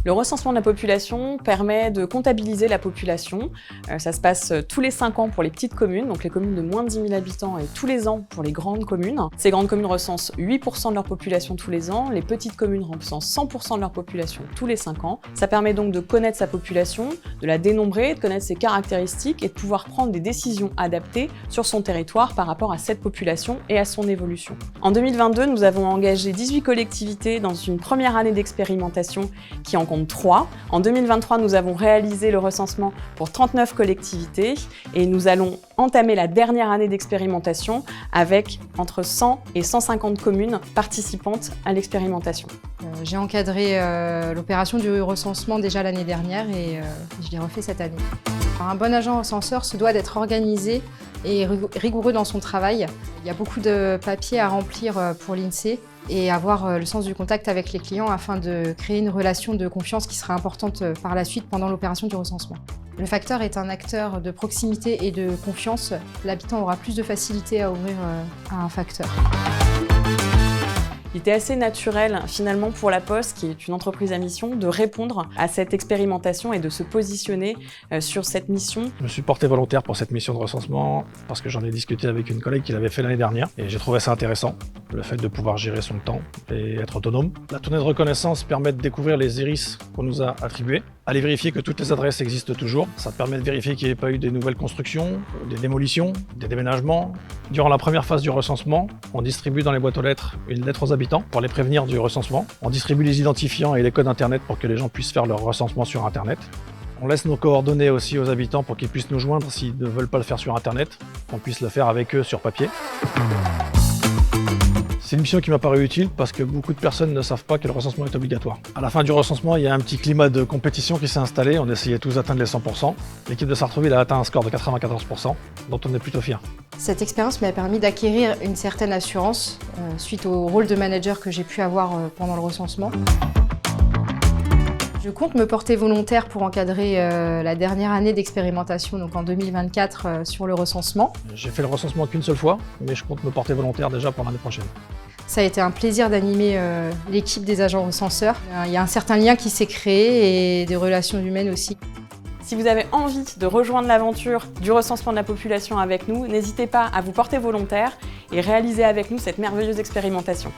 Le recensement de la population permet de comptabiliser la population. Ça se passe tous les 5 ans pour les petites communes, donc les communes de moins de 10 000 habitants, et tous les ans pour les grandes communes. Ces grandes communes recensent 8% de leur population tous les ans, les petites communes recensent 100% de leur population tous les 5 ans. Ça permet donc de connaître sa population, de la dénombrer, de connaître ses caractéristiques et de pouvoir prendre des décisions adaptées sur son territoire par rapport à cette population et à son évolution. En 2022, nous avons engagé 18 collectivités dans une première année d'expérimentation qui en compte 3. En 2023, nous avons réalisé le recensement pour 39 collectivités et nous allons entamer la dernière année d'expérimentation avec entre 100 et 150 communes participantes à l'expérimentation. J'ai encadré l'opération du recensement déjà l'année dernière et je l'ai refait cette année. Alors, un bon agent recenseur se doit d'être organisé et rigoureux dans son travail. Il y a beaucoup de papiers à remplir pour l'INSEE et avoir le sens du contact avec les clients afin de créer une relation de confiance qui sera importante par la suite pendant l'opération du recensement. Le facteur est un acteur de proximité et de confiance. L'habitant aura plus de facilité à ouvrir à un facteur. Il était assez naturel finalement pour La Poste, qui est une entreprise à mission, de répondre à cette expérimentation et de se positionner sur cette mission. Je me suis porté volontaire pour cette mission de recensement parce que j'en ai discuté avec une collègue qui l'avait fait l'année dernière et j'ai trouvé ça intéressant, le fait de pouvoir gérer son temps et être autonome. La tournée de reconnaissance permet de découvrir les iris qu'on nous a attribués, aller vérifier que toutes les adresses existent toujours. Ça permet de vérifier qu'il n'y ait pas eu des nouvelles constructions, des démolitions, des déménagements. Durant la première phase du recensement, on distribue dans les boîtes aux lettres une lettre aux habitants pour les prévenir du recensement. On distribue les identifiants et les codes internet pour que les gens puissent faire leur recensement sur internet. On laisse nos coordonnées aussi aux habitants pour qu'ils puissent nous joindre s'ils ne veulent pas le faire sur internet, qu'on puisse le faire avec eux sur papier. C'est une mission qui m'a paru utile parce que beaucoup de personnes ne savent pas que le recensement est obligatoire. À la fin du recensement, il y a un petit climat de compétition qui s'est installé. On essayait tous d'atteindre les 100%. L'équipe de Sartreville a atteint un score de 94%, dont on est plutôt fiers. Cette expérience m'a permis d'acquérir une certaine assurance suite au rôle de manager que j'ai pu avoir pendant le recensement. Je compte me porter volontaire pour encadrer la dernière année d'expérimentation, donc en 2024, sur le recensement. J'ai fait le recensement qu'une seule fois, mais je compte me porter volontaire déjà pour l'année prochaine. Ça a été un plaisir d'animer l'équipe des agents recenseurs. Il y a un certain lien qui s'est créé et des relations humaines aussi. Si vous avez envie de rejoindre l'aventure du recensement de la population avec nous, n'hésitez pas à vous porter volontaire et réaliser avec nous cette merveilleuse expérimentation.